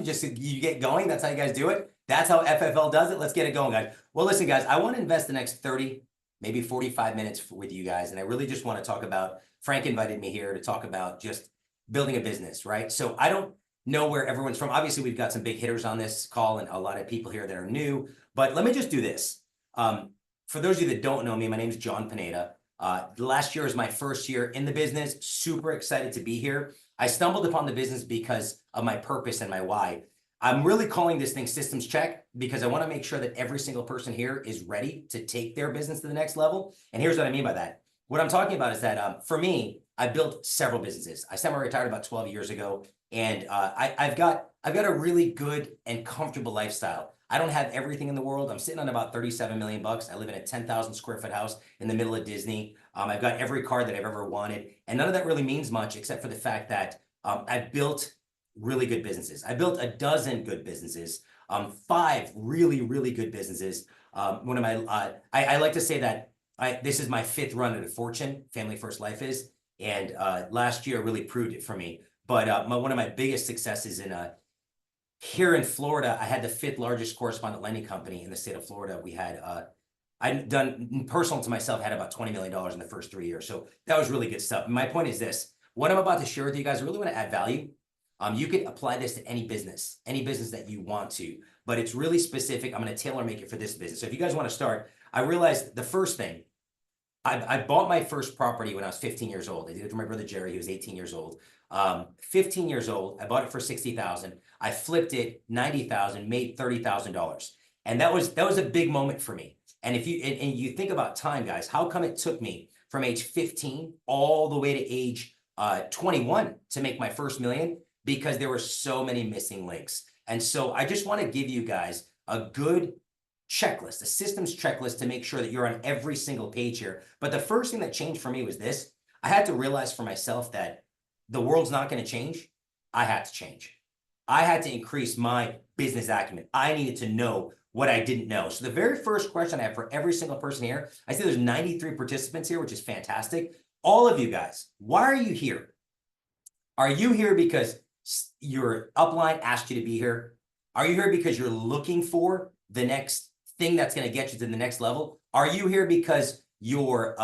just so you get going? That's how you guys do it? That's how FFL does it? Let's get it going, guys. Well, listen, guys, I want to invest the next 30, maybe 45 minutes with you guys. And I really just want to talk about, Frank invited me here to talk about just building a business, right? So I don't know where everyone's from. Obviously, we've got some big hitters on this call and a lot of people here that are new, but let me just do this. For those of you that don't know me, my name is John Pineda. Last year is my first year in the business. Super excited to be here. I stumbled upon the business because of my purpose and my why. I'm really calling this thing Systems Check because I want to make sure that every single person here is ready to take their business to the next level. And here's what I mean by that. What I'm talking about is that for me, I built several businesses. I semi-retired about 12 years ago, and I've got a really good and comfortable lifestyle. I don't have everything in the world. I'm sitting on about 37 million bucks. I live in a 10,000 square foot house in the middle of Disney. I've got every car that I've ever wanted. And none of that really means much except for the fact that I've built really good businesses. I built a dozen good businesses, 5 really, really good businesses. One of my, I like to say that this is my 5th run at a Fortune, Family First Life is. And last year really proved it for me. But one of my biggest successes here in Florida, I had the 5th largest correspondent lending company in the state of Florida. We had, I'd done personal to myself, had about $20 million in the first 3 years. So that was really good stuff. My point is this, what I'm about to share with you guys, I really want to add value. You can apply this to any business that you want to, but it's really specific. I'm going to tailor make it for this business. So if you guys want to start, I realized the first thing, I bought my first property when I was 15 years old. I did it for my brother Jerry. He was 18 years old. 15 years old. I bought it for $60,000. I flipped it 90,000, made $30,000, and that was a big moment for me. And if you and you think about time, guys, how come it took me from age 15 all the way to age 21 to make my first million? Because there were so many missing links. And so I just want to give you guys a good checklist, a systems checklist to make sure that you're on every single page here. But the first thing that changed for me was this. I had to realize for myself that the world's not going to change. I had to change. I had to increase my business acumen. I needed to know what I didn't know. So the very first question I have for every single person here, I see there's 93 participants here, which is fantastic. All of you guys, why are you here? Are you here because your upline asked you to be here? Are you here because you're looking for the next thing that's going to get you to the next level? Are you here because you're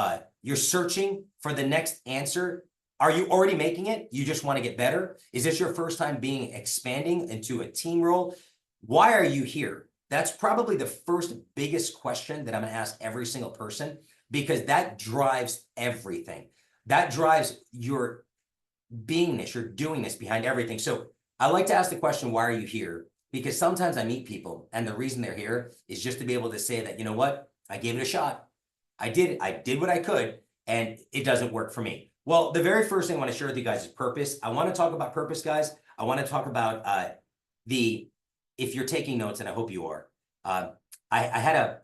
searching for the next answer? Are you already making it? You just want to get better? Is this your first time expanding into a team role? Why are you here? That's probably the first biggest question that I'm going to ask every single person, because that drives everything. That drives your beingness, your doingness behind everything. So I like to ask the question, why are you here? Because sometimes I meet people and the reason they're here is just to be able to say that, you know what, I gave it a shot. I did what I could, and it doesn't work for me. Well, the very first thing I want to share with you guys is purpose. I want to talk about purpose, guys. I want to talk about if you're taking notes, and I hope you are, I had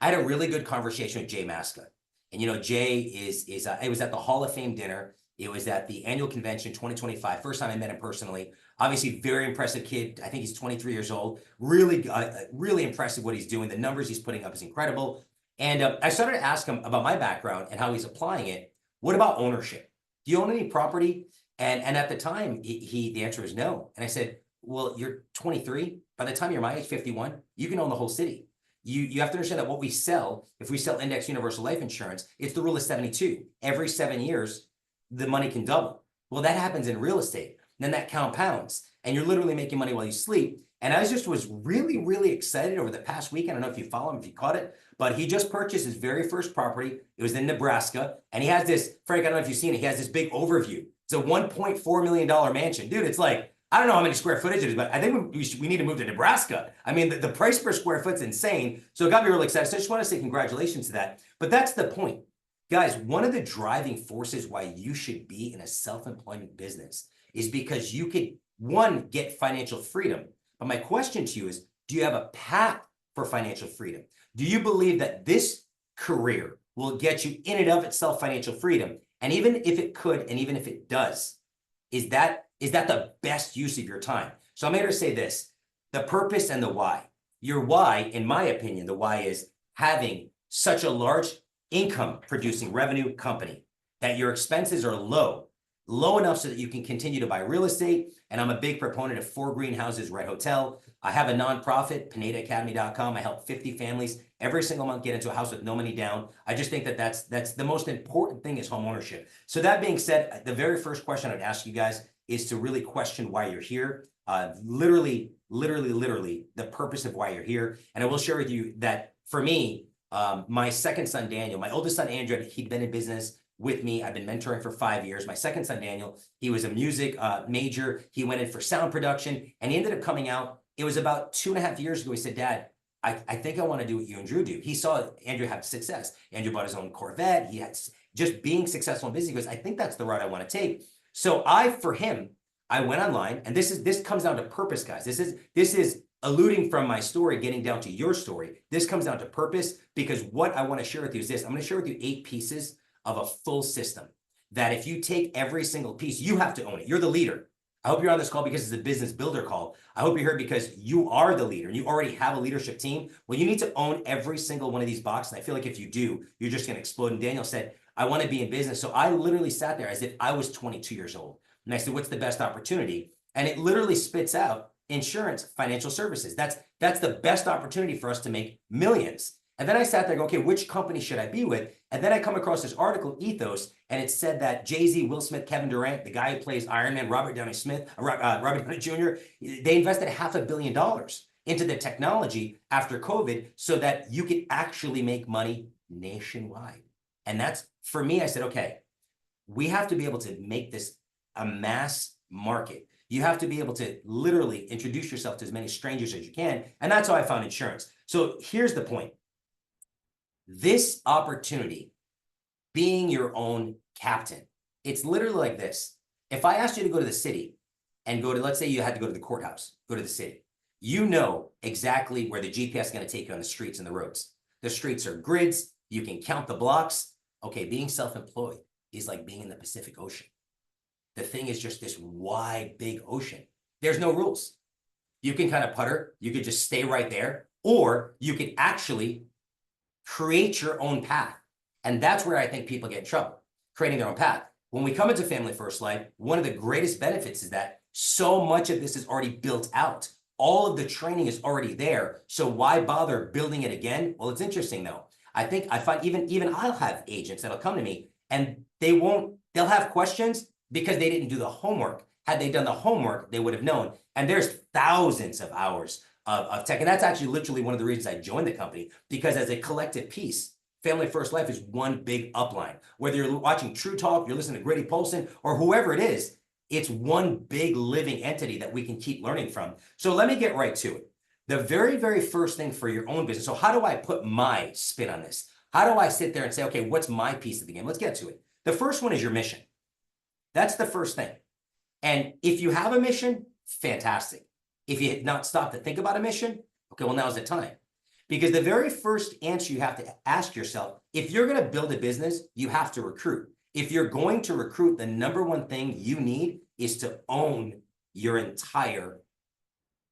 a really good conversation with Jay Maska. And, you know, Jay it was at the Hall of Fame dinner. It was at the annual convention 2025. First time I met him personally. Obviously, very impressive kid. I think he's 23 years old. Really, really impressive what he's doing. The numbers he's putting up is incredible. And I started to ask him about my background and how he's applying it. What about ownership? Do you own any property? And at the time, the answer was no. And I said, well, you're 23. By the time you're my age, 51, you can own the whole city. You have to understand that what we sell, if we sell index universal life insurance, it's the rule of 72. Every 7 years, the money can double. Well, that happens in real estate. Then that compounds, and you're literally making money while you sleep. And I was really, really excited over the past weekend. I don't know if you follow him, if you caught it, but he just purchased his very first property. It was in Nebraska. And he has this, Frank, I don't know if you've seen it. He has this big overview. It's a $1.4 million mansion. Dude, it's like, I don't know how many square footage it is, but I think we need to move to Nebraska. I mean, the price per square foot's insane. So it got me really excited. So I just want to say congratulations to that. But that's the point. Guys, one of the driving forces why you should be in a self-employment business is because you could, one, get financial freedom. But my question to you is, do you have a path for financial freedom? Do you believe that this career will get you in and of itself financial freedom? And even if it could, and even if it does, is that the best use of your time? So I'm here to say this, the purpose and the why. Your why, in my opinion, the why is having such a large income producing revenue company that your expenses are low, low enough so that you can continue to buy real estate. And I'm a big proponent of 4 greenhouses, Red Hotel. I have a nonprofit, PinedaAcademy.com. I help 50 families every single month get into a house with no money down. I just think that that's the most important thing is home ownership. So that being said, the very first question I'd ask you guys is to really question why you're here. Literally, the purpose of why you're here. And I will share with you that for me, my second son, Daniel, my oldest son, Andrew, he'd been in business with me. I've been mentoring for 5 years. My second son, Daniel, he was a music major. He went in for sound production and he ended up coming out. It was about 2.5 years ago. He said, Dad, I think I want to do what you and Drew do. He saw Andrew have success. Andrew bought his own Corvette. He had just being successful in business. He goes, I think that's the route I want to take. So for him, I went online, and this comes down to purpose, guys. This is alluding from my story, getting down to your story. This comes down to purpose, because what I want to share with you is this. I'm going to share with you 8 pieces of a full system that if you take every single piece, you have to own it. You're the leader. I hope you're on this call because it's a business builder call. I hope you're here because you are the leader and you already have a leadership team. Well, you need to own every single one of these boxes. And I feel like if you do, you're just going to explode. And Daniel said, I want to be in business. So I literally sat there as if I was 22 years old. And I said, what's the best opportunity? And it literally spits out insurance, financial services. That's the best opportunity for us to make millions. And then I sat there and go, okay, which company should I be with? And then I come across this article, Ethos, and it said that Jay-Z, Will Smith, Kevin Durant, the guy who plays Iron Man, Robert Downey Jr., they invested $500 million into the technology after COVID so that you could actually make money nationwide. And that's, for me, I said, okay, we have to be able to make this a mass market. You have to be able to literally introduce yourself to as many strangers as you can. And that's how I found insurance. So here's the point. This opportunity, being your own captain, it's literally like this. If I asked you to go to the city and go to, let's say you had to go to the courthouse, go to the city, you know exactly where the GPS is going to take you on the streets and the roads. The streets are grids. You can count the blocks. Okay, being self-employed is like being in the Pacific Ocean. The thing is just this wide, big ocean. There's no rules. You can kind of putter. You could just stay right there, or you could actually create your own path. And that's where I think people get in trouble, creating their own path. When we come into Family First Life, one of the greatest benefits is that so much of this is already built out. All of the training is already there. So why bother building it again? Well, it's interesting though. I find even I'll have agents that'll come to me and they'll have questions because they didn't do the homework. Had they done the homework, they would have known. And there's thousands of hours of tech. And that's actually literally one of the reasons I joined the company, because as a collective piece, Family First Life is one big upline. Whether you're watching True Talk, you're listening to Grady Polson, or whoever it is, it's one big living entity that we can keep learning from. So let me get right to it. The very, very first thing for your own business. So how do I put my spin on this? How do I sit there and say, okay, what's my piece of the game? Let's get to it. The first one is your mission. That's the first thing. And if you have a mission, fantastic. If you had not stopped to think about a mission, okay, well, now's the time. Because the very first answer you have to ask yourself, if you're going to build a business, you have to recruit. If you're going to recruit, the number one thing you need is to own your entire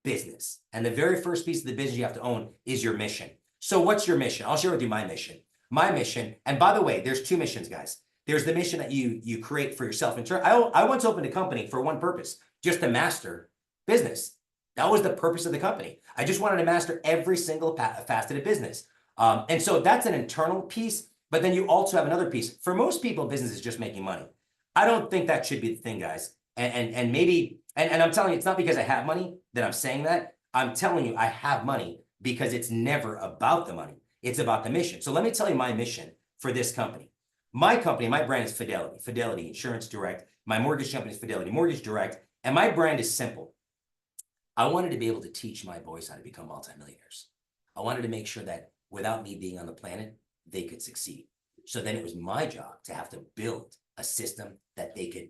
business. And the very first piece of the business you have to own is your mission. So what's your mission? I'll share with you my mission. My mission, and by the way, there's 2 missions, guys. There's the mission that you create for yourself. I once opened a company for one purpose, just to master business. That was the purpose of the company. I just wanted to master every single facet of business. And so that's an internal piece, but then you also have another piece. For most people, business is just making money. I don't think that should be the thing, guys. And maybe, and I'm telling you, it's not because I have money that I'm saying that. I'm telling you, I have money because it's never about the money. It's about the mission. So let me tell you my mission for this company. My company, my brand is Fidelity, Fidelity Insurance Direct. My mortgage company is Fidelity Mortgage Direct. And my brand is simple. I wanted to be able to teach my boys how to become multimillionaires. I wanted to make sure that without me being on the planet, they could succeed. So then it was my job to have to build a system that they could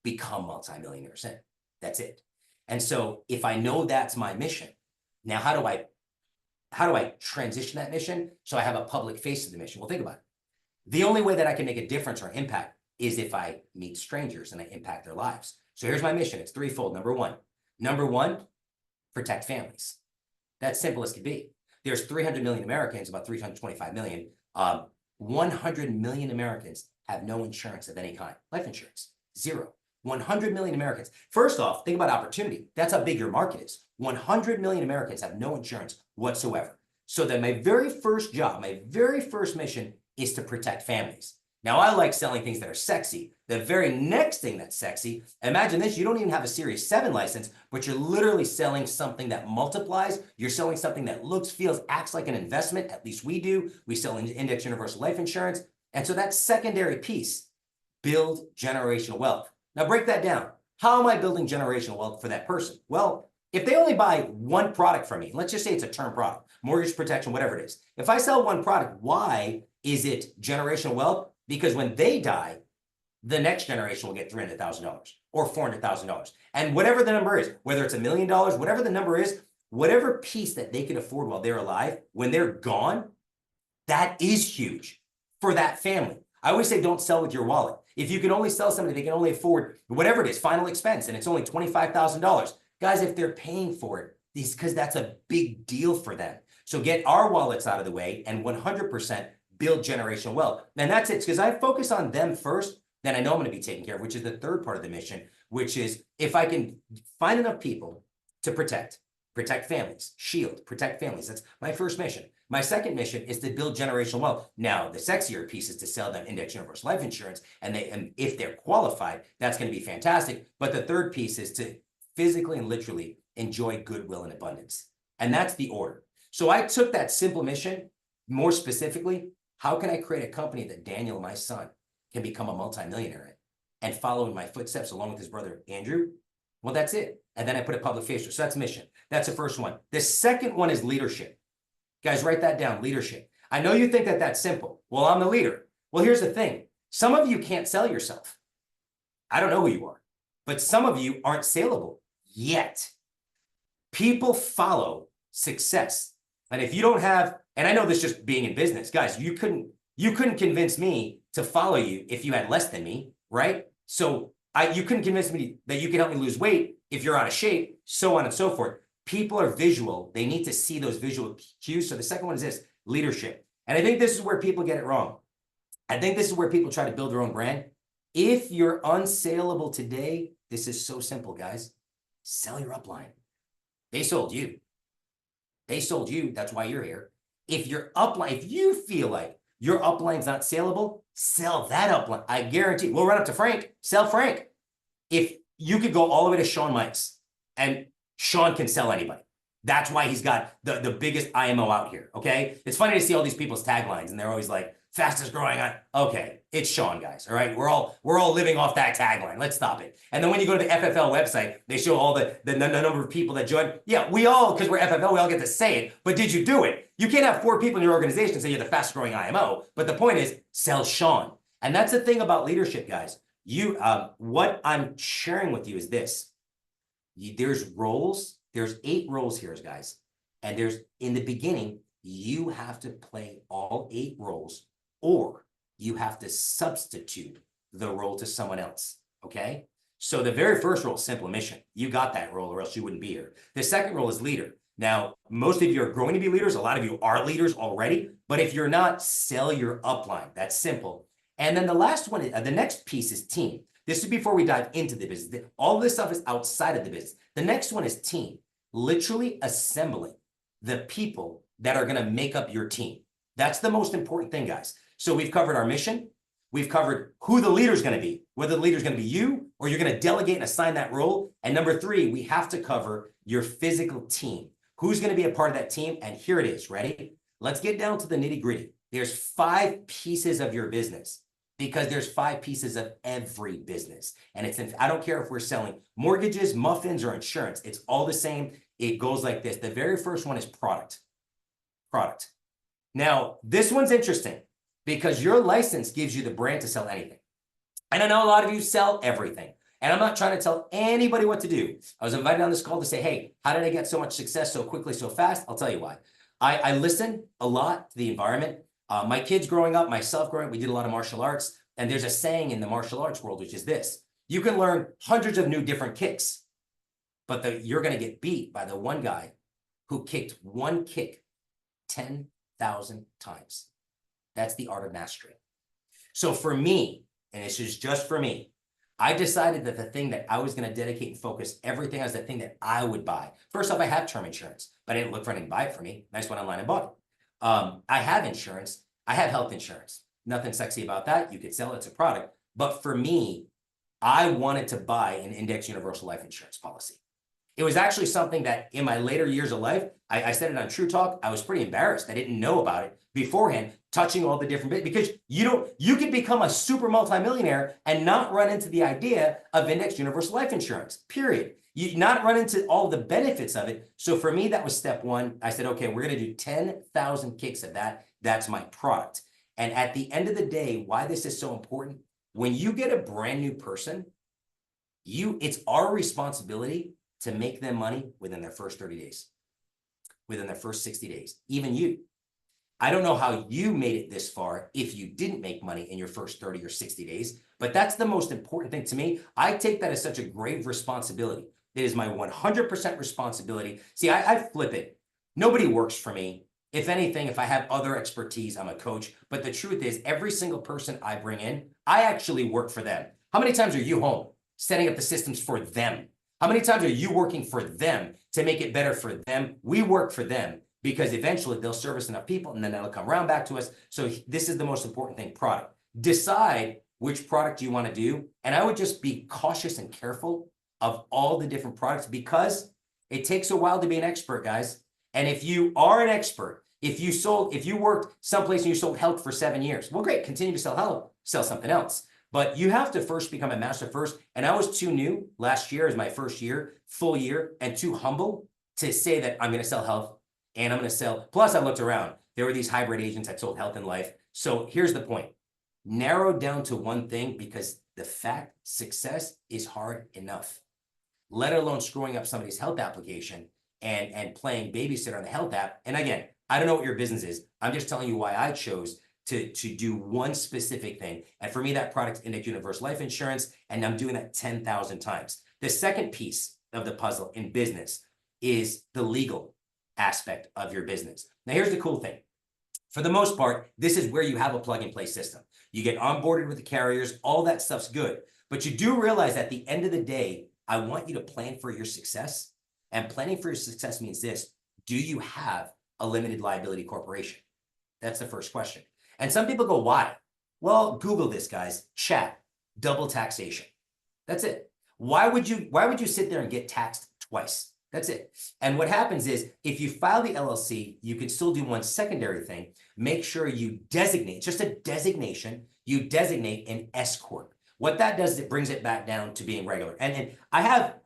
become multimillionaires in. That's it. And so if I know that's my mission, now how do I transition that mission so I have a public face of the mission? Well, think about it. The only way that I can make a difference or impact is if I meet strangers and I impact their lives. So here's my mission. It's threefold. Number one, protect families. That's simple as can be. There's 300 million Americans, about 325 million. 100 million Americans have no insurance of any kind. Life insurance, zero. 100 million Americans. First off, think about opportunity. That's how big your market is. 100 million Americans have no insurance whatsoever. So then my very first job, my very first mission is to protect families. Now, I like selling things that are sexy. The very next thing that's sexy, imagine this, you don't even have a Series 7 license, but you're literally selling something that multiplies. You're selling something that looks, feels, acts like an investment. At least we do. We sell index universal life insurance. And so that secondary piece, build generational wealth. Now break that down. How am I building generational wealth for that person? Well, if they only buy one product from me, let's just say it's a term product, mortgage protection, whatever it is. If I sell one product, why is it generational wealth? Because when they die, the next generation will get $300,000 or $400,000. And whatever the number is, whether it's $1 million, whatever the number is, whatever piece that they can afford while they're alive, when they're gone, that is huge for that family. I always say don't sell with your wallet. If you can only sell somebody, they can only afford whatever it is, final expense, and it's only $25,000. Guys, if they're paying for it, because that's a big deal for them. So get our wallets out of the way and 100% build generational wealth. And that's it, because I focus on them first, then I know I'm going to be taken care of, which is the third part of the mission, which is if I can find enough people to protect families, shield, protect families. That's my first mission. My second mission is to build generational wealth. Now, the sexier piece is to sell them index universal life insurance, and if they're qualified, that's going to be fantastic. But the third piece is to physically and literally enjoy goodwill and abundance. And that's the order. So I took that simple mission, more specifically, how can I create a company that Daniel, my son, can become a multimillionaire in and follow in my footsteps along with his brother, Andrew? Well, that's it. And then I put a public face. So that's mission. That's the first one. The second one is leadership. Guys, write that down, leadership. I know you think that that's simple. Well, I'm the leader. Well, here's the thing. Some of you can't sell yourself. I don't know who you are, but some of you aren't saleable yet. People follow success. And if you don't have, and I know this just being in business, guys, you couldn't convince me to follow you if you had less than me, right? So you couldn't convince me that you can help me lose weight if you're out of shape, so on and so forth. People are visual. They need to see those visual cues. So the second one is this, leadership. And I think this is where people get it wrong. I think this is where people try to build their own brand. If you're unsaleable today, this is so simple, guys. Sell your upline. They sold you. They sold you. That's why you're here. If your upline, if you feel like your upline's not saleable, sell that upline. I guarantee. We'll run up to Frank. Sell Frank. If you could go all the way to Sean Mikes, and Sean can sell anybody. That's why he's got the biggest IMO out here, okay? It's funny to see all these people's taglines, and they're always like, fastest growing on. Okay, it's Sean, guys, all right? We're all living off that tagline. Let's stop it. And then when you go to the FFL website, they show all the number of people that joined. Yeah, we all, because we're FFL, we all get to say it, but did you do it? You can't have 4 people in your organization and say you're the fastest growing IMO, but the point is, sell Sean. And that's the thing about leadership, guys. What I'm sharing with you is this. There's roles. There's 8 roles here, guys. And in the beginning, you have to play all 8 roles, or you have to substitute the role to someone else, okay? So the very first role is simple mission. You got that role or else you wouldn't be here. The second role is leader. Now, most of you are growing to be leaders. A lot of you are leaders already. But if you're not, sell your upline. That's simple. And then the last one, the next piece is team. This is before we dive into the business. All this stuff is outside of the business. The next one is team. Literally assembling the people that are going to make up your team. That's the most important thing, guys. So we've covered our mission. We've covered who the leader is going to be, whether the leader is going to be you or you're going to delegate and assign that role. And number 3, we have to cover your physical team. Who's going to be a part of that team? And here it is. Ready? Let's get down to the nitty gritty. There's 5 pieces of your business, because there's 5 pieces of every business. And I don't care if we're selling mortgages, muffins, or insurance. It's all the same. It goes like this. The very first one is product. Product. Now, this one's interesting because your license gives you the brand to sell anything. And I know a lot of you sell everything. And I'm not trying to tell anybody what to do. I was invited on this call to say, hey, how did I get so much success so quickly, so fast? I'll tell you why. I listen a lot to the environment. My kids growing up, myself growing up, we did a lot of martial arts. And there's a saying in the martial arts world, which is this. You can learn hundreds of new different kicks, but you're going to get beat by the one guy who kicked one kick 10,000 times. That's the art of mastery. So for me, and this is just for me, I decided that the thing that I was going to dedicate and focus everything as the thing that I would buy. First off, I have term insurance, but I didn't look for anything to buy it for me. I just went online and bought it. I have insurance. I have health insurance. Nothing sexy about that. You could sell it. It's a product. But for me, I wanted to buy an index universal life insurance policy. It was actually something that in my later years of life, I said it on True Talk. I was pretty embarrassed. I didn't know about it beforehand, touching all the different bits, because you could become a super multimillionaire and not run into the idea of index universal life insurance, period. You not run into all the benefits of it. So for me, that was step one. I said, okay, we're going to do 10,000 kicks of that. That's my product. And at the end of the day, why this is so important, when you get a brand new person, it's our responsibility to make them money within their first 30 days, within their first 60 days, even you. I don't know how you made it this far if you didn't make money in your first 30 or 60 days, but that's the most important thing to me. I take that as such a grave responsibility. It is my 100% responsibility. See, I flip it. Nobody works for me. If anything, if I have other expertise, I'm a coach. But the truth is, every single person I bring in, I actually work for them. How many times are you home setting up the systems for them? How many times are you working for them to make it better for them? We work for them because eventually they'll service enough people and then that'll come around back to us. So this is the most important thing, product. Decide which product you want to do. And I would just be cautious and careful of all the different products because it takes a while to be an expert, guys. And if you are an expert, if you worked someplace and you sold health for 7 years, well, great, continue to sell health, sell something else. But you have to first become a master first. And I was too new. Last year is my first year, full year, and too humble to say that I'm going to sell health and I'm going to sell. Plus, I looked around. There were these hybrid agents that sold health and life. So here's the point. Narrow down to one thing because the fact success is hard enough, let alone screwing up somebody's health application and playing babysitter on the health app. And again, I don't know what your business is. I'm just telling you why I chose to do one specific thing. And for me, that product is Index Universal Life Insurance, and I'm doing that 10,000 times. The second piece of the puzzle in business is the legal aspect of your business. Now, here's the cool thing. For the most part, this is where you have a plug-and-play system. You get onboarded with the carriers, all that stuff's good. But you do realize at the end of the day, I want you to plan for your success. And planning for your success means this. Do you have a limited liability corporation? That's the first question. And some people go, why? Well, Google this, guys. Chat, double taxation. That's it. Why would you sit there and get taxed twice? That's it. And what happens is if you file the LLC, you can still do one secondary thing. Make sure you designate, just a designation, you designate an S Corp. What that does is it brings it back down to being regular. And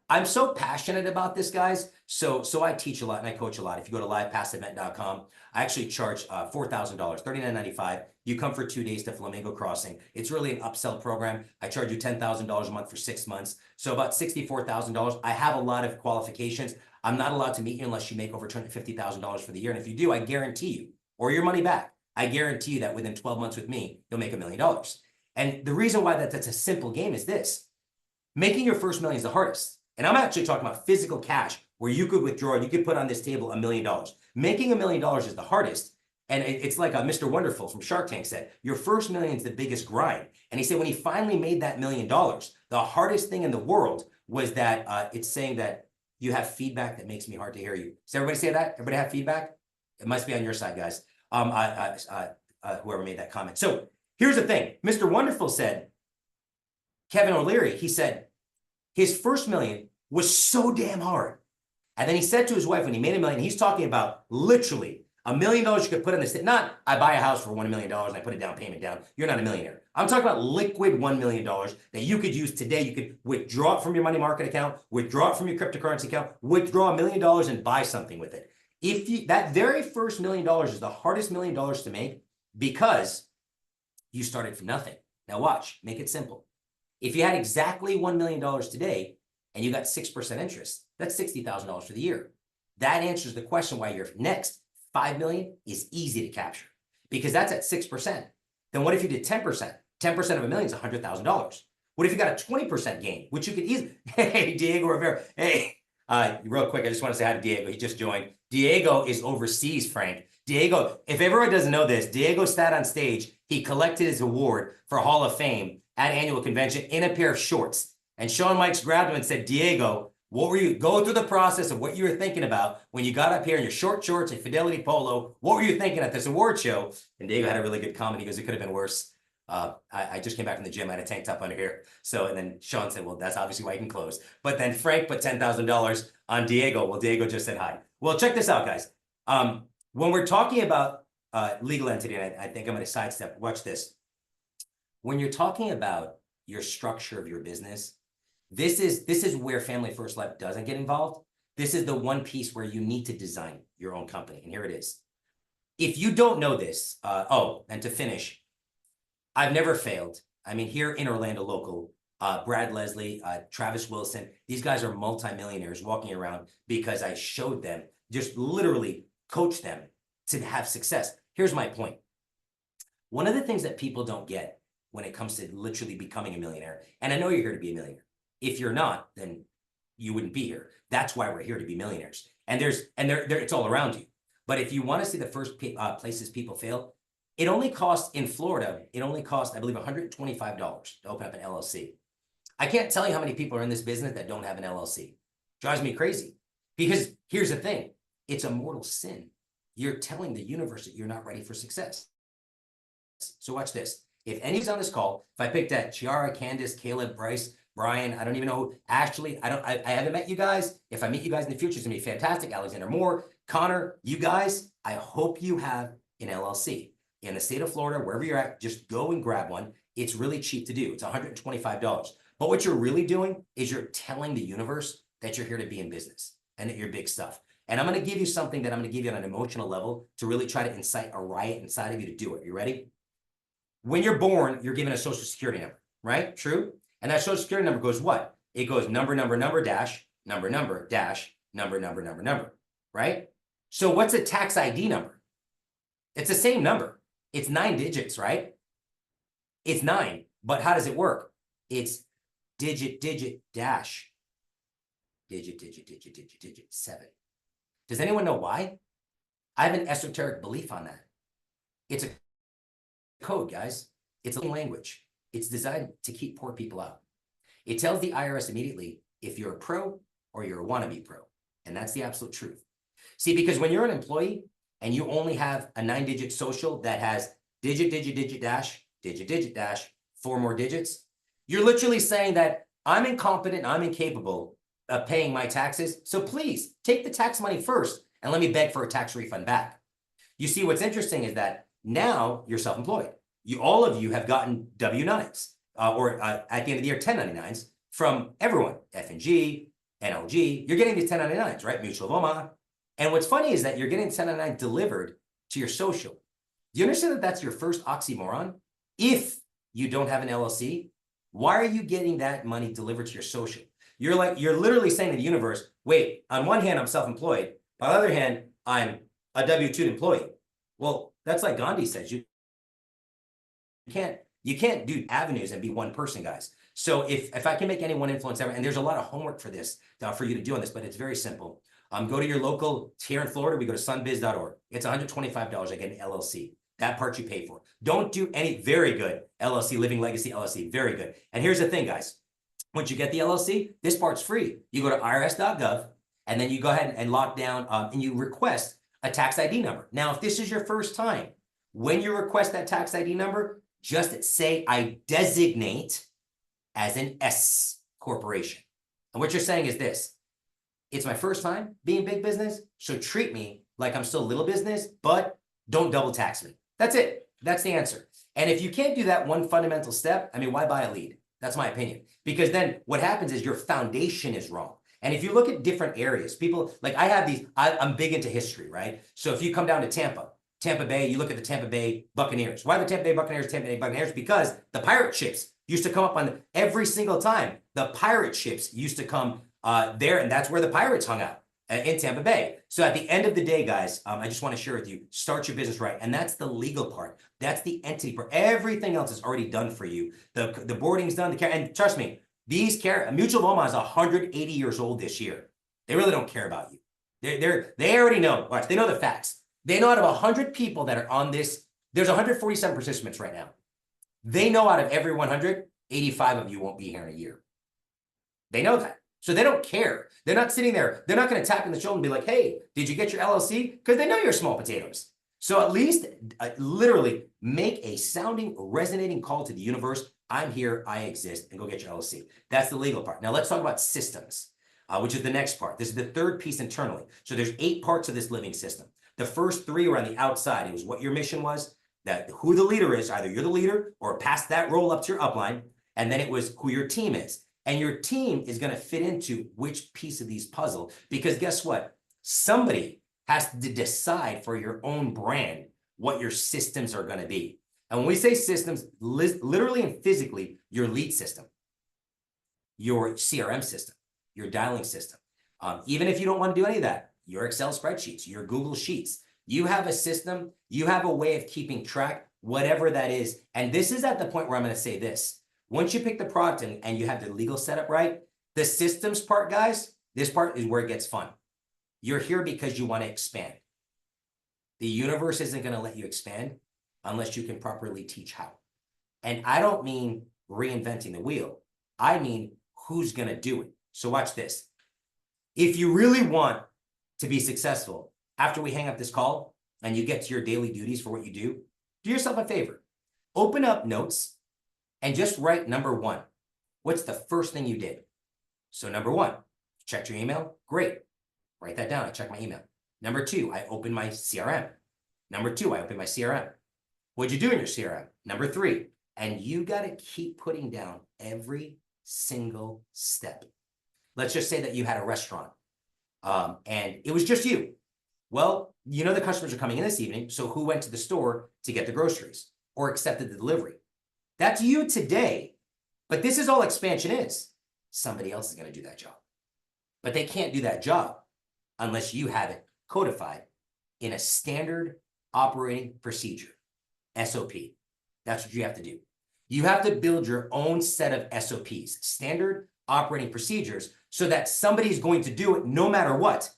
I'm so passionate about this, guys. So I teach a lot and I coach a lot. If you go to livepassevent.com, I actually charge $4,000, $39.95. You come for 2 days to Flamingo Crossing. It's really an upsell program. I charge you $10,000 a month for 6 months. So about $64,000. I have a lot of qualifications. I'm not allowed to meet you unless you make over $250,000 for the year. And if you do, I guarantee you, or your money back, I guarantee you that within 12 months with me, you'll make $1 million. And the reason why that's a simple game is this. Making your first million is the hardest. And I'm actually talking about physical cash where you could withdraw, you could put on this table $1 million. Making $1 million is the hardest. And it's like Mr. Wonderful from Shark Tank said, your first million is the biggest grind. And he said when he finally made that $1 million, the hardest thing in the world was that it's saying that you have feedback that makes me hard to hear you. Does everybody say that? Everybody have feedback? It must be on your side, guys. Whoever made that comment. So here's the thing. Mr. Wonderful said, Kevin O'Leary, he said his first million was so damn hard. And then he said to his wife when he made $1 million, he's talking about literally $1 million you could put in this, not I buy a house for $1 million and I put a down payment down. You're not a millionaire. I'm talking about liquid $1 million that you could use today. You could withdraw it from your money market account, withdraw it from your cryptocurrency account, withdraw $1 million and buy something with it. That very first $1 million is the hardest $1 million to make because you started from nothing. Now watch, make it simple. If you had exactly $1 million today and you got 6% interest, that's $60,000 for the year. That answers the question why your next $5 million is easy to capture because that's at 6%. Then what if you did 10%? 10% of $1 million is $100,000. What if you got a 20% gain, which you could easily, hey, Diego Rivera, hey, real quick, I just want to say hi to Diego. He just joined. Diego is overseas, Frank. Diego, if everyone doesn't know this, Diego sat on stage. He collected his award for Hall of Fame at annual convention in a pair of shorts. And Shawn Michaels grabbed him and said, Diego, what were you, go through the process of what you were thinking about when you got up here in your short shorts and Fidelity Polo. What were you thinking at this award show? And Diego had a really good comment. He goes, it could have been worse. I just came back from the gym. I had a tank top under here. So, and then Shawn said, well, that's obviously why you can close. But then Frank put $10,000 on Diego. Well, Diego just said hi. Well, check this out, guys. When we're talking about legal entity, and I think I'm going to sidestep. Watch this. When you're talking about your structure of your business, this is where Family First Life doesn't get involved. This is the one piece where you need to design your own company. And here it is. If you don't know this, and to finish, I've never failed. I mean, here in Orlando local, Brad Leslie, Travis Wilson, these guys are multimillionaires walking around because I showed them, just literally coached them to have success. Here's my point. One of the things that people don't get when it comes to literally becoming a millionaire, and I know you're here to be a millionaire. If you're not, then you wouldn't be here. That's why we're here, to be millionaires. And it's all around you. But if you want to see the first places people fail, it only costs in Florida, I believe, $125 to open up an LLC. I can't tell you how many people are in this business that don't have an LLC. Drives me crazy. Because here's the thing, it's a mortal sin. You're telling the universe that you're not ready for success. So watch this. If anyone's on this call, if I picked at Chiara, Candace, Caleb, Bryce, Brian, I don't even know who, Ashley, I haven't met you guys. If I meet you guys in the future, it's gonna be fantastic. Alexander Moore, Connor, you guys, I hope you have an LLC. In the state of Florida, wherever you're at, just go and grab one. It's really cheap to do. It's $125. But what you're really doing is you're telling the universe that you're here to be in business and that you're big stuff. And I'm going to give you something that I'm going to give you on an emotional level to really try to incite a riot inside of you to do it. You ready? When you're born, you're given a social security number, right? True? And that social security number goes what? It goes number, dash, number, dash, number, right? So what's a tax ID number? It's the same number. It's 9 digits, right? It's 9, but how does it work? It's digit, dash, digit, 7. Does anyone know why? I have an esoteric belief on that. It's a code, guys. It's a language. It's designed to keep poor people out. It tells the IRS immediately if you're a pro or you're a wannabe pro. And that's the absolute truth. See, because when you're an employee, and you only have a 9-digit social that has digit, dash, digit, dash, 4 more digits, you're literally saying that I'm incompetent, I'm incapable of paying my taxes. So please take the tax money first and let me beg for a tax refund back. You see, what's interesting is that now you're self-employed. All of you have gotten W-9s or at the end of the year, 1099s from everyone, F&G, NLG. You're getting these 1099s, right? Mutual of Omaha. And what's funny is that you're getting 1099 delivered to your social. Do you understand that that's your first oxymoron? If you don't have an LLC, why are you getting that money delivered to your social? You're literally saying to the universe, wait, on one hand, I'm self-employed. On the other hand, I'm a W-2 employee. Well, that's like Gandhi says, you can't do avenues and be one person, guys. So if I can make any one influence ever, and there's a lot of homework for this, for you to do on this, but it's very simple. Go to your local, here in Florida, we go to sunbiz.org. It's $125. I get an LLC. That part you pay for. Don't do any, very good. LLC, Living Legacy LLC, very good. And here's the thing, guys. Once you get the LLC, this part's free. You go to irs.gov, and then you go ahead and lock down, and you request a tax ID number. Now, if this is your first time, when you request that tax ID number, just say, I designate as an S corporation. And what you're saying is this. It's my first time being big business, so treat me like I'm still little business, but don't double tax me. That's it. That's the answer. And if you can't do that one fundamental step, I mean, why buy a lead? That's my opinion. Because then what happens is your foundation is wrong. And if you look at different areas, people, like I have these, I'm big into history, right? So if you come down to Tampa Bay, you look at the Tampa Bay Buccaneers. Why the Tampa Bay Buccaneers? Because the pirate ships used to come up on every single time. The pirate ships used to come there, and that's where the pirates hung out in Tampa Bay. So at the end of the day, guys, I just want to share with you, start your business right. And that's the legal part. That's the entity part. Everything else is already done for you. The boarding's done. And trust me, Mutual of Omaha is 180 years old this year. They really don't care about you. They already know. Watch, they know the facts. They know out of 100 people that are on this, there's 147 participants right now. They know out of every 100, 85 of you won't be here in a year. They know that. So they don't care. They're not sitting there. They're not going to tap in the shoulder and be like, hey, did you get your LLC? Because they know you're small potatoes. So at least literally make a sounding, resonating call to the universe. I'm here, I exist, and go get your LLC. That's the legal part. Now let's talk about systems, which is the next part. This is the third piece internally. So there's 8 parts of this living system. The first 3 were on the outside. It was what your mission was, that who the leader is, either you're the leader or pass that role up to your upline. And then it was who your team is. And your team is going to fit into which piece of these puzzle, because guess what? Somebody has to decide for your own brand what your systems are going to be. And when we say systems, literally and physically, your lead system, your CRM system, your dialing system. Even if you don't want to do any of that, your Excel spreadsheets, your Google Sheets, you have a system, you have a way of keeping track, whatever that is. And this is at the point where I'm going to say this. Once you pick the product and you have the legal setup right, the systems part, guys, this part is where it gets fun. You're here because you want to expand. The universe isn't going to let you expand unless you can properly teach how. And I don't mean reinventing the wheel. I mean, who's going to do it? So watch this. If you really want to be successful, after we hang up this call and you get to your daily duties for what you do yourself a favor. Open up notes and just write number 1. What's the first thing you did? So number 1, checked your email? Great. Write that down. I checked my email. Number 2, I opened my CRM. Number 2, I opened my CRM. What'd you do in your CRM? Number 3, and you got to keep putting down every single step. Let's just say that you had a restaurant and it was just you. Well, you know the customers are coming in this evening, so who went to the store to get the groceries or accepted the delivery? That's you today, but this is all expansion is. Somebody else is going to do that job, but they can't do that job unless you have it codified in a standard operating procedure, SOP. That's what you have to do. You have to build your own set of SOPs, standard operating procedures, so that somebody's going to do it no matter what.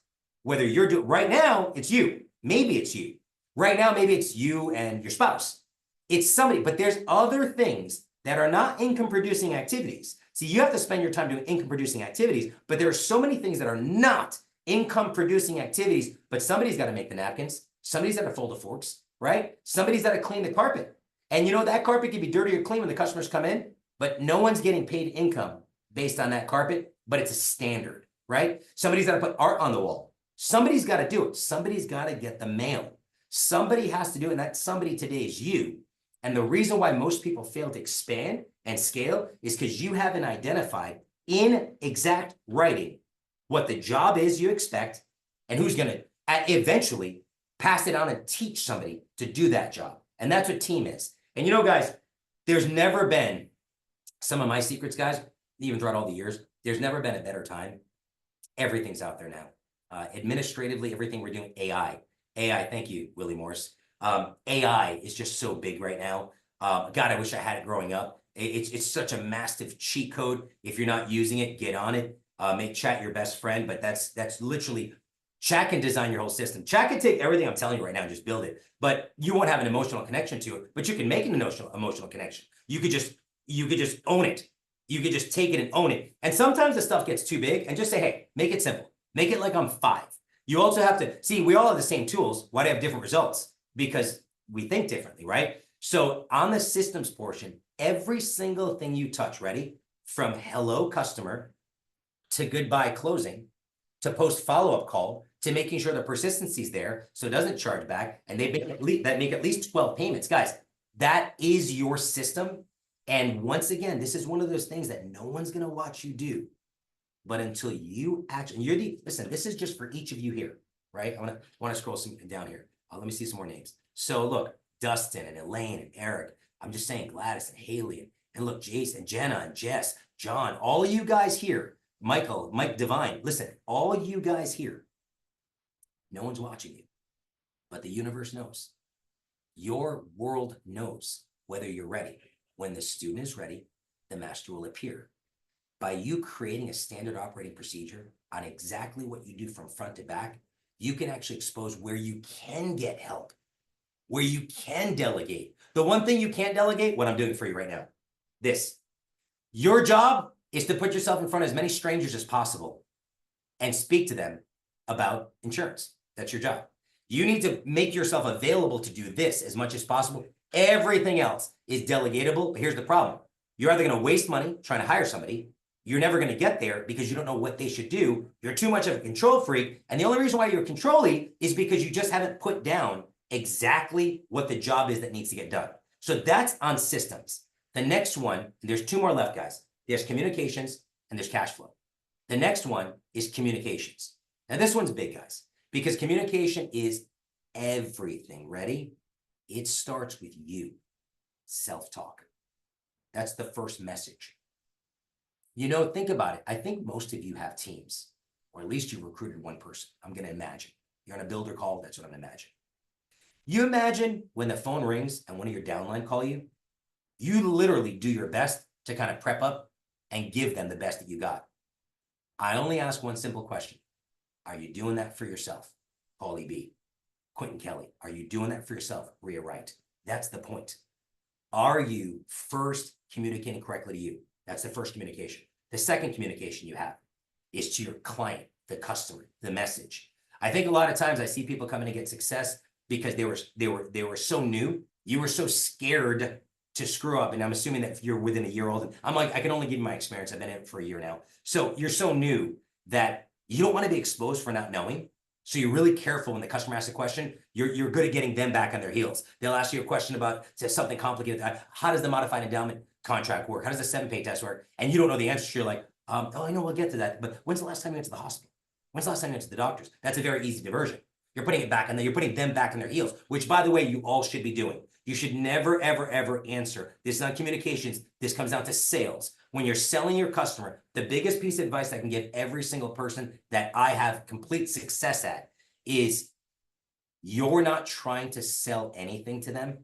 Whether you're doing, right now, it's you. Maybe it's you. Right now, maybe it's you and your spouse. It's somebody, but there's other things that are not income-producing activities. See, you have to spend your time doing income-producing activities, but there are so many things that are not income-producing activities, but somebody's got to make the napkins. Somebody's got to fold the forks, right? Somebody's got to clean the carpet. And you know, that carpet can be dirty or clean when the customers come in, but no one's getting paid income based on that carpet, but it's a standard, right? Somebody's got to put art on the wall. Somebody's got to do it. Somebody's got to get the mail. Somebody has to do it, and that somebody today is you. And the reason why most people fail to expand and scale is because you haven't identified in exact writing what the job is you expect and who's going to eventually pass it on and teach somebody to do that job. And that's what team is. And you know, guys, there's never been, some of my secrets, guys, even throughout all the years, there's never been a better time. Everything's out there now. Administratively, everything we're doing, AI, thank you, Willie Morris. AI is just so big right now. God, I wish I had it growing up. It's such a massive cheat code. If you're not using it, get on it. Make chat your best friend, but that's literally, chat can design your whole system. Chat can take everything I'm telling you right now and just build it, but you won't have an emotional connection to it, but you can make an emotional connection. You could just own it. You could just take it and own it. And sometimes the stuff gets too big and just say, hey, make it simple. Make it like I'm 5. You also have to, see, we all have the same tools. Why do I have different results? Because we think differently, right? So on the systems portion, every single thing you touch, ready? From hello customer to goodbye closing, to post follow-up call, to making sure the persistency is there so it doesn't charge back, and they make at least 12 payments. Guys, that is your system. And once again, this is one of those things that no one's going to watch you do. But until you actually, listen, this is just for each of you here, right? I want to scroll some down here. Let me see some more names. So look, Dustin and Elaine and Eric. I'm just saying Gladys and Haley and look, Jason, Jenna and Jess, John, all of you guys here, Mike Divine. Listen, all you guys here, no one's watching you, but the universe knows. Your world knows whether you're ready. When the student is ready, the master will appear. By you creating a standard operating procedure on exactly what you do from front to back, you can actually expose where you can get help, where you can delegate. The one thing you can't delegate, what I'm doing for you right now, this. Your job is to put yourself in front of as many strangers as possible and speak to them about insurance. That's your job. You need to make yourself available to do this as much as possible. Everything else is delegatable. But here's the problem. You're either going to waste money trying to hire somebody. You're never going to get there because you don't know what they should do. You're too much of a control freak. And the only reason why you're controlling is because you just haven't put down exactly what the job is that needs to get done. So that's on systems. The next one, there's two more left, guys. There's communications and there's cash flow. The next one is communications. Now this one's big, guys, because communication is everything. Ready? It starts with you. Self-talk. That's the first message. You know, think about it. I think most of you have teams, or at least you recruited one person. I'm going to imagine. You're on a builder call. That's what I'm imagining. You imagine when the phone rings and one of your downline call you, you literally do your best to kind of prep up and give them the best that you got. I only ask one simple question. Are you doing that for yourself? Paulie B. Quentin Kelly. Are you doing that for yourself? Rhea Wright. That's the point. Are you first communicating correctly to you? That's the first communication. The second communication you have is to your client, the customer, the message. I think a lot of times I see people come in and get success because they were so new. You were so scared to screw up. And I'm assuming that if you're within a year old, and I'm like, I can only give you my experience. I've been in it for a year now. So you're so new that you don't want to be exposed for not knowing. So you're really careful when the customer asks a question. You're good at getting them back on their heels. They'll ask you a question about something complicated. How does the modified endowment contract work? How does the 7-pay test work? And you don't know the answer. So you're like, oh, I know, we'll get to that. But when's the last time you went to the hospital? When's the last time you went to the doctors? That's a very easy diversion. You're putting it back, and then you're putting them back on their heels, which, by the way, you all should be doing. You should never, ever, ever answer. This is not communications. This comes down to sales. When you're selling your customer, the biggest piece of advice I can give every single person that I have complete success at is you're not trying to sell anything to them.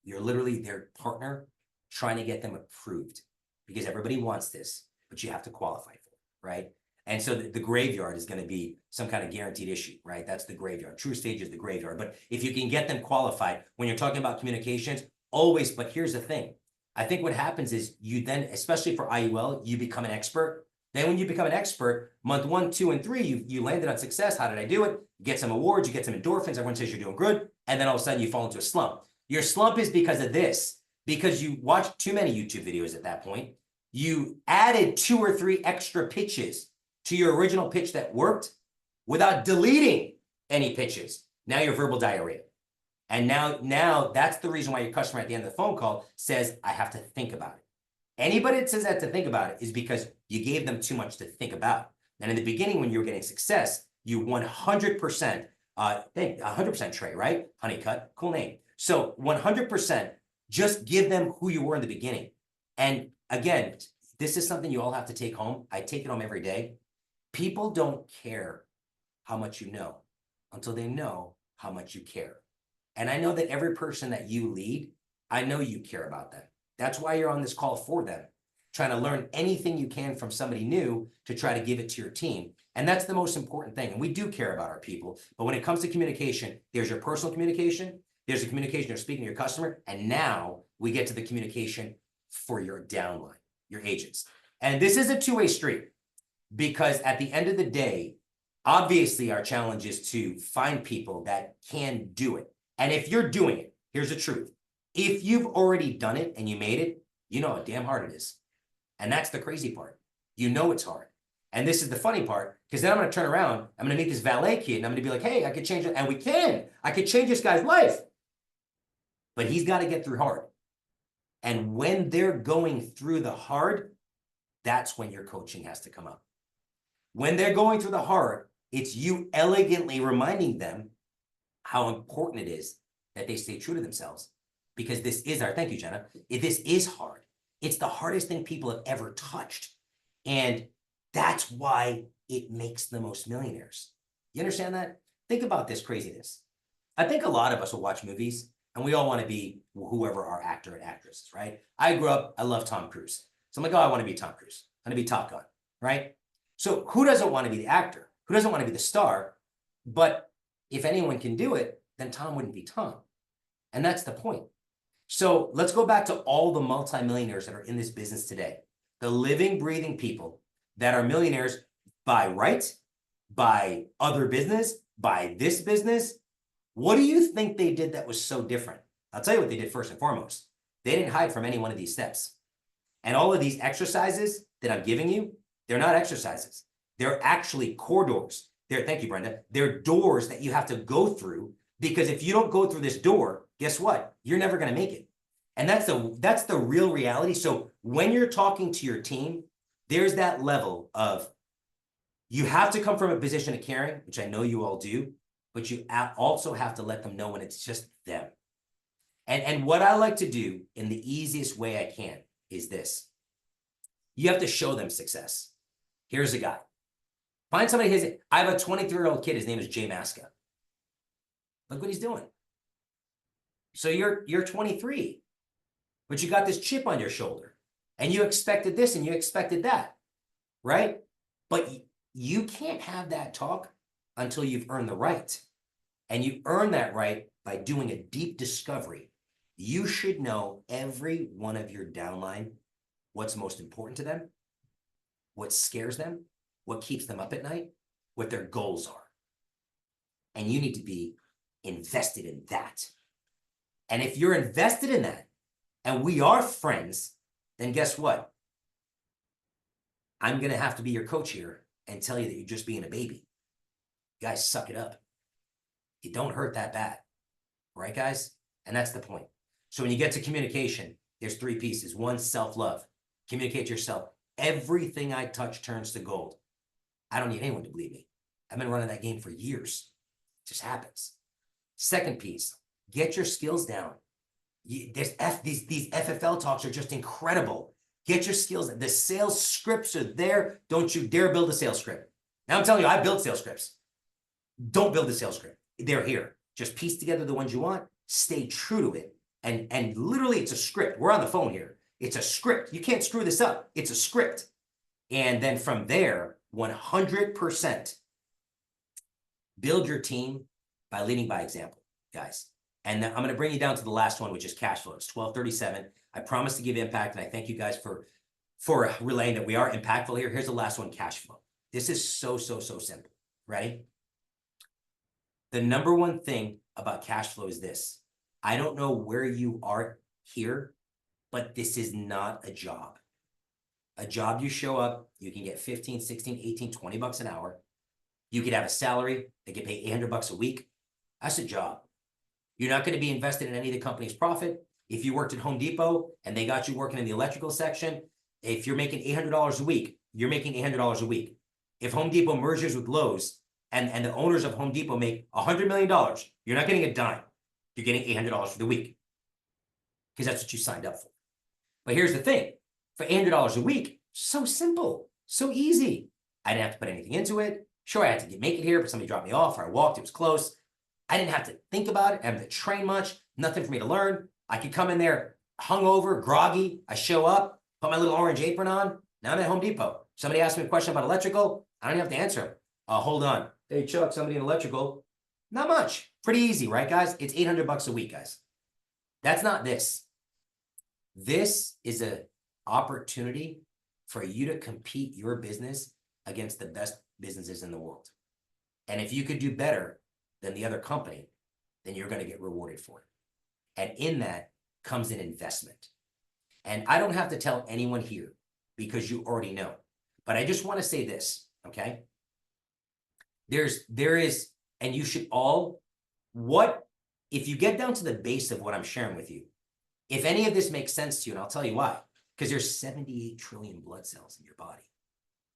You're literally their partner trying to get them approved because everybody wants this, but you have to qualify for it, right? And so the graveyard is going to be some kind of guaranteed issue, right? That's the graveyard. True stage is the graveyard. But if you can get them qualified, when you're talking about communications, always, but here's the thing. I think what happens is you then, especially for IUL, you become an expert. Then when you become an expert, month 1, 2, and 3, you landed on success. How did I do it? You get some awards, you get some endorphins. Everyone says you're doing good. And then all of a sudden you fall into a slump. Your slump is because of this, because you watched too many YouTube videos at that point. You added 2 or 3 extra pitches to your original pitch that worked without deleting any pitches. Now you're verbal diarrhea. And now that's the reason why your customer at the end of the phone call says, I have to think about it. Anybody that says that to think about it is because you gave them too much to think about. And in the beginning, when you were getting success, you 100%, 100% Trey, right? Honeycutt, cool name. So 100%, just give them who you were in the beginning. And again, this is something you all have to take home. I take it home every day. People don't care how much you know until they know how much you care. And I know that every person that you lead, I know you care about them. That's why you're on this call for them, trying to learn anything you can from somebody new to try to give it to your team. And that's the most important thing. And we do care about our people. But when it comes to communication, there's your personal communication, there's the communication you're speaking to your customer, and now we get to the communication for your downline, your agents. And this is a two-way street. Because at the end of the day, obviously our challenge is to find people that can do it. And if you're doing it, here's the truth. If you've already done it and you made it, you know how damn hard it is. And that's the crazy part. You know it's hard. And this is the funny part, because then I'm going to turn around, I'm going to meet this valet kid, and I'm going to be like, hey, I could change it. And we can. I could change this guy's life. But he's got to get through hard. And when they're going through the hard, that's when your coaching has to come up. When they're going through the hard, it's you elegantly reminding them how important it is that they stay true to themselves. Because this is thank you, Jenna. This is hard. It's the hardest thing people have ever touched. And that's why it makes the most millionaires. You understand that? Think about this craziness. I think a lot of us will watch movies and we all want to be whoever our actor and actress is, right? I grew up, I love Tom Cruise. So I'm like, oh, I want to be Tom Cruise. I want to be Top Gun, right? So who doesn't want to be the actor? Who doesn't want to be the star? But if anyone can do it, then Tom wouldn't be Tom. And that's the point. So let's go back to all the multimillionaires that are in this business today. the living, breathing people that are millionaires by right, by other business, by this business. What do you think they did that was so different? I'll tell you what they did first and foremost. They didn't hide from any one of these steps. And all of these exercises that I'm giving you, they're not exercises. They're actually corridors. Thank you, Brenda. They're doors that you have to go through, because if you don't go through this door, guess what? You're never going to make it. And that's the real reality. So when you're talking to your team, there's that level of, you have to come from a position of caring, which I know you all do, but you also have to let them know when it's just them. And what I like to do in the easiest way I can is this. You have to show them success. Here's a guy. Find somebody, I have a 23-year-old kid, his name is Jay Masca. Look what he's doing. So you're 23, but you got this chip on your shoulder, and you expected this and you expected that, right? But you can't have that talk until you've earned the right. And you earn that right by doing a deep discovery. You should know every one of your downline, what's most important to them, what scares them, what keeps them up at night, what their goals are. And you need to be invested in that. And if you're invested in that, and we are friends, then guess what? I'm going to have to be your coach here and tell you that you're just being a baby. You guys, suck it up. You don't hurt that bad. Right, guys? And that's the point. So when you get to communication, there's 3 pieces. 1, self-love. Communicate to yourself. Everything I touch turns to gold. I don't need anyone to believe me. I've been running that game for years. It just happens. Second piece, get your skills down. These FFL talks are just incredible. Get your skills. The sales scripts are there. Don't you dare build a sales script. Now I'm telling you, I build sales scripts. Don't build a sales script. They're here. Just piece together the ones you want. Stay true to it. And literally, it's a script. We're on the phone here. It's a script. You can't screw this up. It's a script. And then from there, 100% build your team by leading by example, guys. And I'm going to bring you down to the last one, which is cash flow. It's 1237. I promise to give impact, and I thank you guys for relaying that we are impactful here. Here's the last one, cash flow. This is so simple. Ready? The number one thing about cash flow is this. I don't know where you are here, but this is not a job. A job, you show up, you can get 15, 16, 18, 20 bucks an hour. You could have a salary that get paid 800 bucks a week. That's a job. You're not going to be invested in any of the company's profit. If you worked at Home Depot and they got you working in the electrical section, if you're making $800 a week, you're making $800 a week. If Home Depot merges with Lowe's and the owners of Home Depot make $100 million, you're not getting a dime. You're getting $800 for the week because that's what you signed up for. But here's the thing. For $800 a week, so simple, so easy. I didn't have to put anything into it. Sure, I had to make it here, but somebody dropped me off or I walked, it was close. I didn't have to think about it. I didn't have to train much, nothing for me to learn. I could come in there hungover, groggy. I show up, put my little orange apron on. Now I'm at Home Depot. Somebody asked me a question about electrical. I don't even have to answer them. Hold on. Hey, Chuck, somebody in electrical. Not much. Pretty easy, right, guys? It's 800 bucks a week, guys. That's not this. This is an opportunity for you to compete your business against the best businesses in the world. And if you could do better than the other company, then you're going to get rewarded for it. And in that comes an investment. And I don't have to tell anyone here because you already know. But I just want to say this, okay? There is, and you should all, if you get down to the base of what I'm sharing with you, if any of this makes sense to you, and I'll tell you why, because there's 78 trillion blood cells in your body,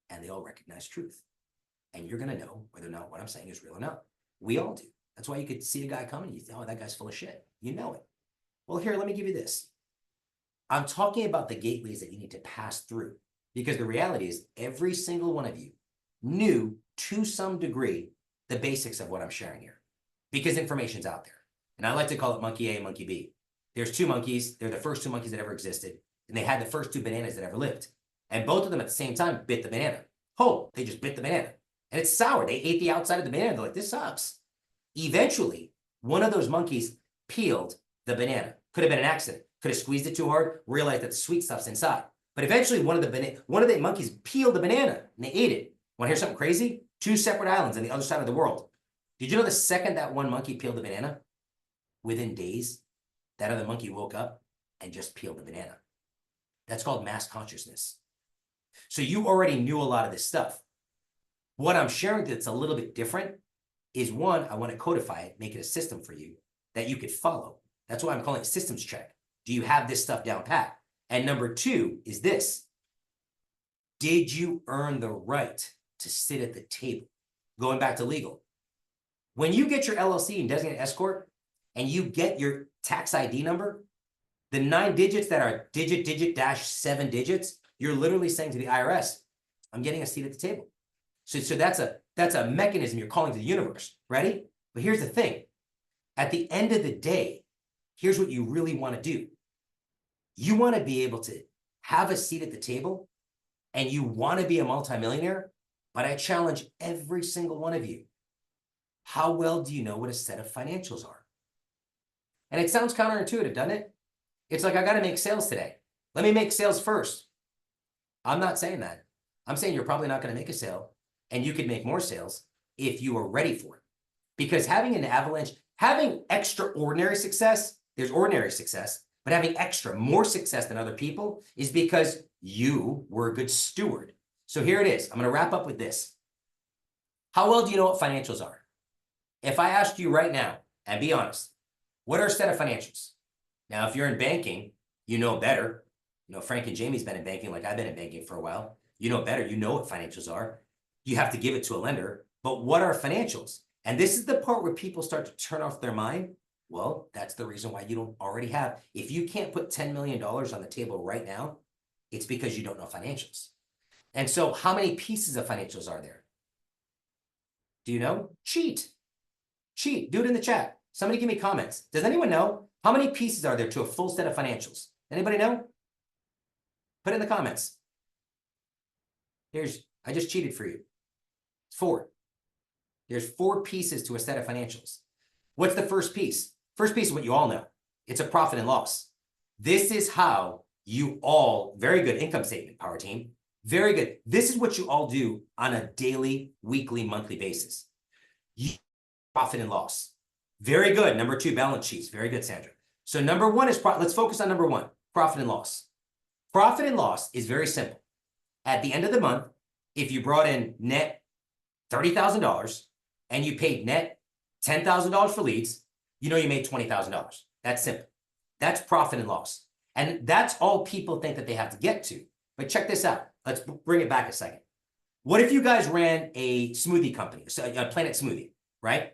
and they all recognize truth. And you're going to know whether or not what I'm saying is real or not. We all do. That's why you could see a guy coming and you think, oh, that guy's full of shit. You know it. Well, here, let me give you this. I'm talking about the gateways that you need to pass through, because the reality is every single one of you knew to some degree the basics of what I'm sharing here, because information's out there. And I like to call it monkey A and monkey B. There's 2 monkeys. They're the first 2 monkeys that ever existed. And they had the first 2 bananas that ever lived. And both of them at the same time bit the banana. Oh, they just bit the banana. And it's sour. They ate the outside of the banana. They're like, this sucks. Eventually, one of those monkeys peeled the banana. Could have been an accident. Could have squeezed it too hard, realized that the sweet stuff's inside. But eventually one of the monkeys peeled the banana and they ate it. Want to hear something crazy? 2 separate islands on the other side of the world. Did you know the second that one monkey peeled the banana, within days, that other monkey woke up and just peeled the banana? That's called mass consciousness. So you already knew a lot of this stuff. What I'm sharing that's a little bit different is, one, I want to codify it, make it a system for you that you could follow. That's why I'm calling it systems check. Do you have this stuff down pat? And number 2 is this. Did you earn the right to sit at the table? Going back to legal. When you get your LLC and designated S corp and you get your tax ID number, the 9 digits that are digit dash 7 digits, you're literally saying to the IRS, I'm getting a seat at the table. So that's a mechanism you're calling to the universe. Ready? But here's the thing. At the end of the day, here's what you really want to do. You want to be able to have a seat at the table, and you want to be a multimillionaire, but I challenge every single one of you. How well do you know what a set of financials are? And it sounds counterintuitive, doesn't it? It's like, I got to make sales today. Let me make sales first. I'm not saying that. I'm saying you're probably not going to make a sale, and you could make more sales if you are ready for it. Because having an avalanche, having extraordinary success, there's ordinary success, but having more success than other people is because you were a good steward. So here it is. I'm going to wrap up with this. How well do you know what financials are? If I asked you right now, and be honest, what are a set of financials? Now, if you're in banking, you know better. You know, Frank and Jamie's been in banking like I've been in banking for a while. You know better. You know what financials are. You have to give it to a lender. But what are financials? And this is the part where people start to turn off their mind. Well, that's the reason why you don't already have. If you can't put $10 million on the table right now, it's because you don't know financials. And so how many pieces of financials are there? Do you know? Cheat. Do it in the chat. Somebody give me comments. Does anyone know? How many pieces are there to a full set of financials? Anybody know? Put it in the comments. I just cheated for you. It's 4. There's 4 pieces to a set of financials. What's the first piece? First piece is what you all know. It's a profit and loss. This is how you all, very good income statement, Power Team. Very good. This is what you all do on a daily, weekly, monthly basis. Profit and loss. Very good. Number 2, balance sheets. Very good, Sandra. So number 1 is, let's focus on number 1, profit and loss. Profit and loss is very simple. At the end of the month, if you brought in net $30,000 and you paid net $10,000 for leads, you know you made $20,000. That's simple. That's profit and loss. And that's all people think that they have to get to. But check this out. Let's bring it back a second. What if you guys ran a smoothie company, a Planet Smoothie, right?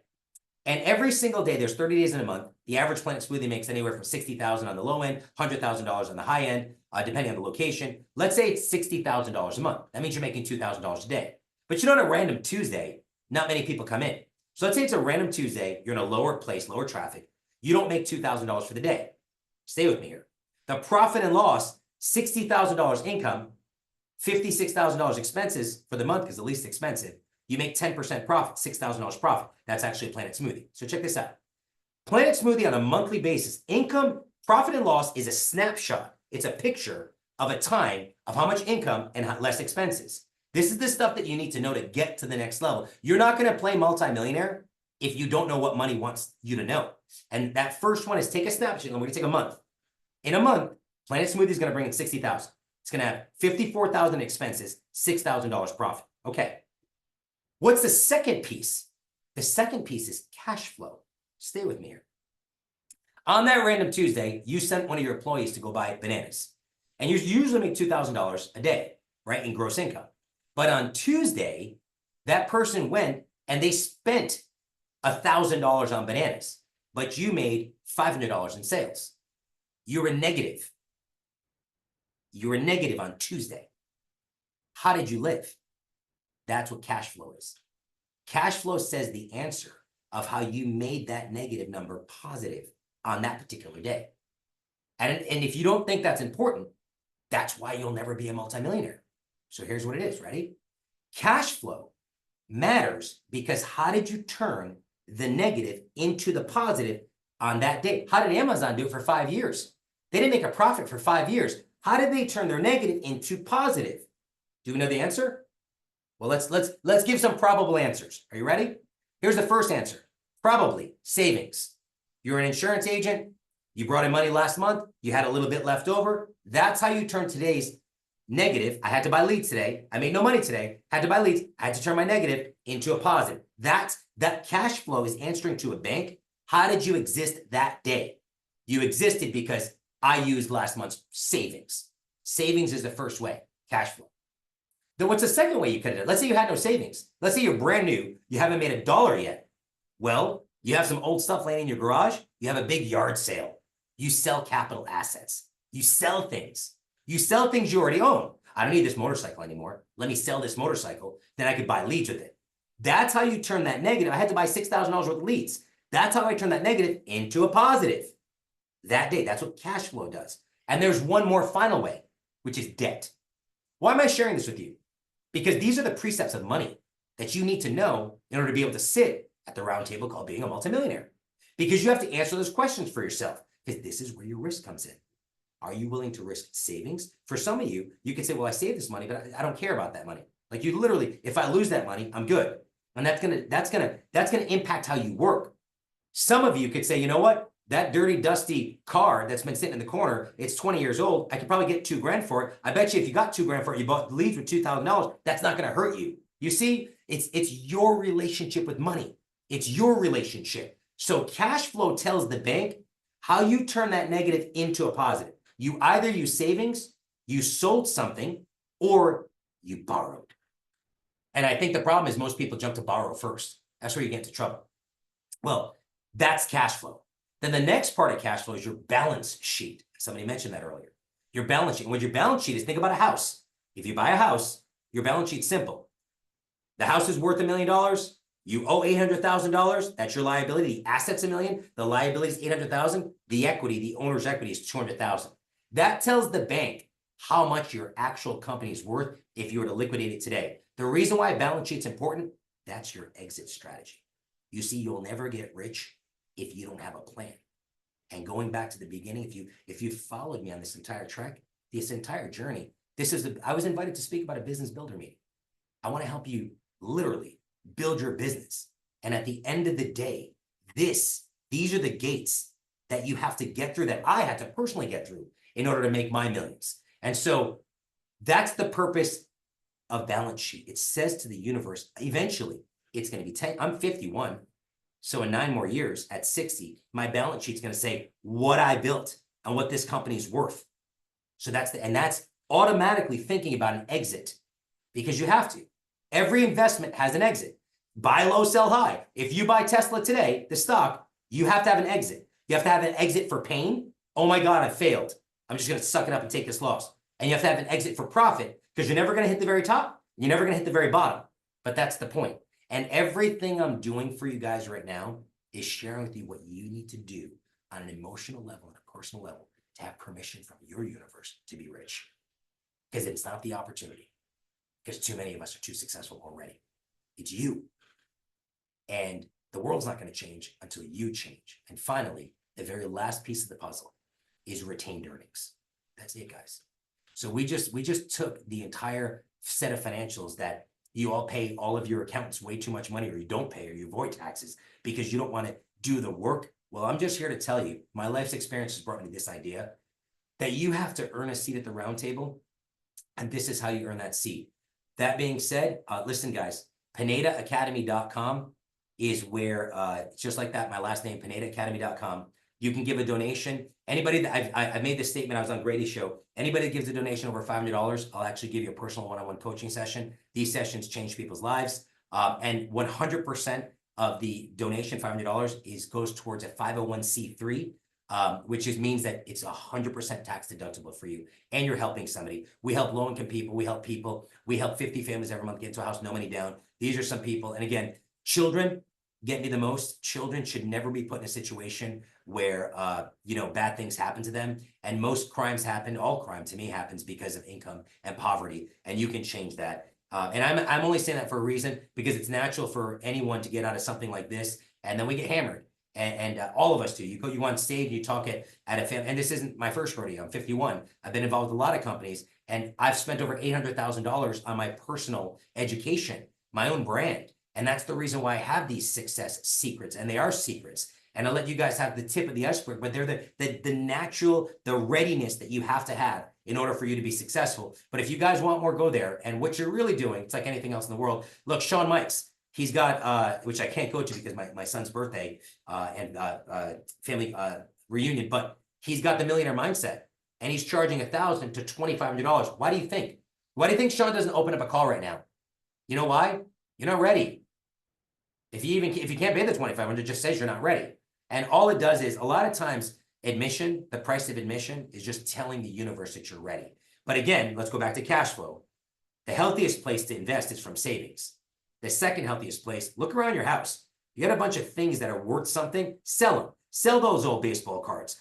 And every single day, there's 30 days in a month, the average Planet Smoothie makes anywhere from $60,000 on the low end, $100,000 on the high end, depending on the location. Let's say it's $60,000 a month. That means you're making $2,000 a day. But you know, on a random Tuesday, not many people come in. So let's say it's a random Tuesday, you're in a lower place, lower traffic. You don't make $2,000 for the day. Stay with me here. The profit and loss, $60,000 income, $56,000 expenses for the month because the least expensive. You make 10% profit, $6,000 profit. That's actually a Planet Smoothie. So check this out. Planet Smoothie on a monthly basis, income, profit and loss is a snapshot. It's a picture of a time of how much income and less expenses. This is the stuff that you need to know to get to the next level. You're not going to play multimillionaire if you don't know what money wants you to know. And that first one is take a snapshot, and we're going to take a month. In a month, Planet Smoothie is going to bring in $60,000. It's going to have $54,000 expenses, $6,000 profit. Okay. What's the second piece? The second piece is cash flow. Stay with me here. On that random Tuesday, you sent one of your employees to go buy bananas. And you usually make $2,000 a day, right, in gross income. But on Tuesday, that person went and they spent $1,000 on bananas, but you made $500 in sales. You were negative. You were negative on Tuesday. How did you live? That's what cash flow is. Cash flow says the answer of how you made that negative number positive on that particular day. And if you don't think that's important, that's why you'll never be a multimillionaire. So here's what it is. Ready? Cash flow matters because how did you turn the negative into the positive on that day? How did Amazon do it for 5 years? They didn't make a profit for 5 years. How did they turn their negative into positive? Do we know the answer? Well, let's give some probable answers. Are you ready? Here's the first answer. Probably savings. You're an insurance agent. You brought in money last month. You had a little bit left over. That's how you turn today's negative. I had to buy leads today. I made no money today. Had to buy leads. I had to turn my negative into a positive. That cash flow is answering to a bank. How did you exist that day? You existed because I used last month's savings. Savings is the first way, cash flow. Then what's the second way you could have done it? Let's say you had no savings. Let's say you're brand new. You haven't made $1 yet. Well, you have some old stuff laying in your garage. You have a big yard sale. You sell capital assets. You sell things. You sell things you already own. I don't need this motorcycle anymore. Let me sell this motorcycle. Then I could buy leads with it. That's how you turn that negative. I had to buy $6,000 worth of leads. That's how I turn that negative into a positive. That day, that's what cash flow does. And there's one more final way, which is debt. Why am I sharing this with you? Because these are the precepts of money that you need to know in order to be able to sit at the round table called being a multimillionaire. Because you have to answer those questions for yourself, because this is where your risk comes in. Are you willing to risk savings? For some of you, you can say, well, I saved this money, but I don't care about that money. Like you literally, if I lose that money, I'm good. And that's gonna impact how you work. Some of you could say, you know what? That dirty, dusty car that's been sitting in the corner, it's 20 years old. I could probably get $2,000 for it. I bet you if you got $2,000 for it, you bought leads with $2,000, that's not going to hurt you. You see, it's your relationship with money. It's your relationship. So cash flow tells the bank how you turn that negative into a positive. You either use savings, you sold something, or you borrowed. And I think the problem is most people jump to borrow first. That's where you get into trouble. Well, that's cash flow. Then the next part of cash flow is your balance sheet. Somebody mentioned that earlier. Your balance sheet. And what your balance sheet is, think about a house. If you buy a house, your balance sheet's simple. The house is worth $1 million. You owe $800,000. That's your liability. The asset's $1 million. The liability is $800,000. The equity, the owner's equity is $200,000. That tells the bank how much your actual company is worth if you were to liquidate it today. The reason why a balance sheet's important, that's your exit strategy. You see, you'll never get rich if you don't have a plan. And going back to the beginning, if you followed me on this entire trek, this entire journey, I was invited to speak about a business builder meeting. I want to help you literally build your business. And at the end of the day, these are the gates that you have to get through, that I had to personally get through in order to make my millions. And so that's the purpose of balance sheet. It says to the universe, eventually it's going to be 10. I'm 51. So in 9 more years, at 60, my balance sheet's going to say what I built and what this company's worth. So that's automatically thinking about an exit, because you have to. Every investment has an exit. Buy low, sell high. If you buy Tesla today, the stock, you have to have an exit. You have to have an exit for pain. Oh my God, I failed. I'm just going to suck it up and take this loss. And you have to have an exit for profit, because you're never going to hit the very top. You're never going to hit the very bottom. But that's the point. And everything I'm doing for you guys right now is sharing with you what you need to do on an emotional level and a personal level to have permission from your universe to be rich. Because it's not the opportunity. Because too many of us are too successful already. It's you. And the world's not going to change until you change. And finally, the very last piece of the puzzle is retained earnings. That's it, guys. So we just took the entire set of financials that you all pay all of your accountants way too much money, or you don't pay, or you avoid taxes because you don't want to do the work. Well, I'm just here to tell you, my life's experience has brought me to this idea that you have to earn a seat at the round table, and this is how you earn that seat. That being said, listen, guys, PinedaAcademy.com is where, just like that, my last name, PinedaAcademy.com. You can give a donation. Anybody that I made this statement, I was on Grady's show. Anybody that gives a donation over $500, I'll actually give you a personal one-on-one coaching session. These sessions change people's lives. And 100% of the donation, $500, goes towards a 501c3, which means that it's 100% tax deductible for you. And you're helping somebody. We help low-income people. We help people. We help 50 families every month get into a house, no money down. These are some people. And again, children get me the most. Children should never be put in a situation where bad things happen to them. And most crimes happen, all crime to me happens because of income and poverty. And you can change that. And I'm only saying that for a reason, because it's natural for anyone to get out of something like this, and then we get hammered. and all of us do. You go on stage, you talk at a family, and this isn't my first rodeo. I'm 51. I've been involved with a lot of companies, and I've spent over $800,000 on my personal education, my own brand. And that's the reason why I have these success secrets, and they are secrets. And I'll let you guys have the tip of the iceberg, but they're the natural, the readiness that you have to have in order for you to be successful. But if you guys want more, go there. And what you're really doing, it's like anything else in the world. Look, Shawn Mikes, he's got, which I can't go to because my son's birthday and family reunion, but he's got the millionaire mindset, and he's charging $1,000 to $2,500. Why do you think? Why do you think Shawn doesn't open up a call right now? You know why? You're not ready. If you can't pay the $2,500, just says you're not ready. And all it does is, a lot of times, admission, the price of admission is just telling the universe that you're ready. But again, let's go back to cash flow. The healthiest place to invest is from savings. The second healthiest place, look around your house. You got a bunch of things that are worth something, sell them. Sell those old baseball cards.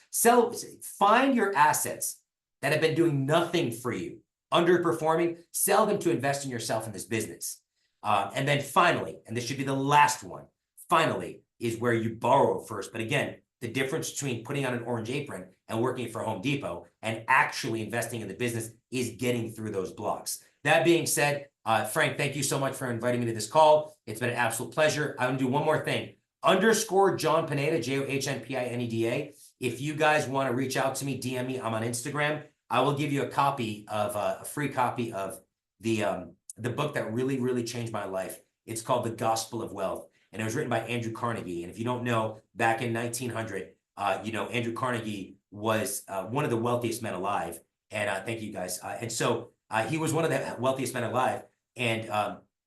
Find your assets that have been doing nothing for you, underperforming, sell them to invest in yourself in this business. And then finally, and this should be the last one, finally, is where you borrow first. But again, the difference between putting on an orange apron and working for Home Depot and actually investing in the business is getting through those blocks. That being said, Frank, thank you so much for inviting me to this call. It's been an absolute pleasure. I'm going to do one more thing. _ John Pineda, JOHNPINEDA. If you guys want to reach out to me, DM me. I'm on Instagram. I will give you a copy of a free copy of the book that really, really changed my life. It's called The Gospel of Wealth, and it was written by Andrew Carnegie. And if you don't know, back in 1900, Andrew Carnegie was one of the wealthiest men alive. And thank you guys. And so he was one of the wealthiest men alive. And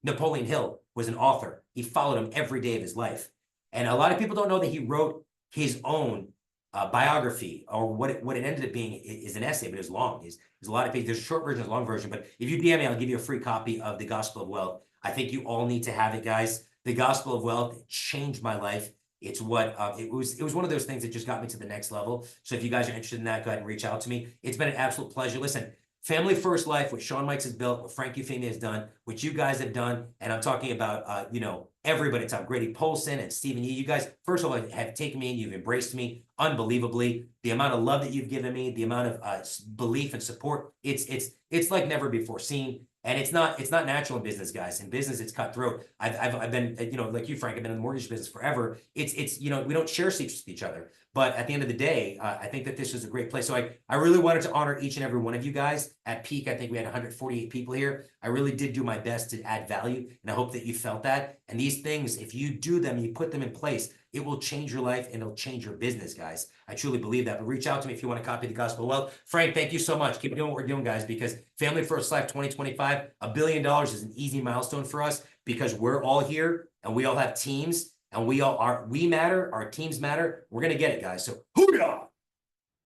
Napoleon Hill was an author. He followed him every day of his life. And a lot of people don't know that he wrote his own biography, or what it ended up being is an essay, but it's long. There's a lot of pages. There's a short version, there's a long version. But if you DM me, I'll give you a free copy of The Gospel of Wealth. I think you all need to have it, guys. The Gospel of Wealth changed my life. It's what it was one of those things that just got me to the next level. So if you guys are interested in that, go ahead and reach out to me. It's been an absolute pleasure. Listen, Family First Life, what Shawn Mikes has built, what Frank Euphemia has done, what you guys have done, and I'm talking about, everybody. It's Grady Polson and Stephen Yee. You guys, first of all, have taken me and you've embraced me unbelievably. The amount of love that you've given me, the amount of belief and support, it's like never before seen. And it's not natural in business, guys. In business, it's cutthroat. I've been, like you, Frank, I've been in the mortgage business forever. It's we don't share secrets with each other. But at the end of the day, I think that this is a great place. So I really wanted to honor each and every one of you guys. At peak, I think we had 148 people here. I really did do my best to add value, and I hope that you felt that. And these things, if you do them, you put them in place, it will change your life and it'll change your business, guys. I truly believe that. But reach out to me if you want to copy The Gospel of Wealth. Frank, thank you so much. Keep doing what we're doing, guys, because Family First Life 2025, $1 billion is an easy milestone for us, because we're all here and we all have teams, and we matter, our teams matter. We're going to get it, guys. So hoorah!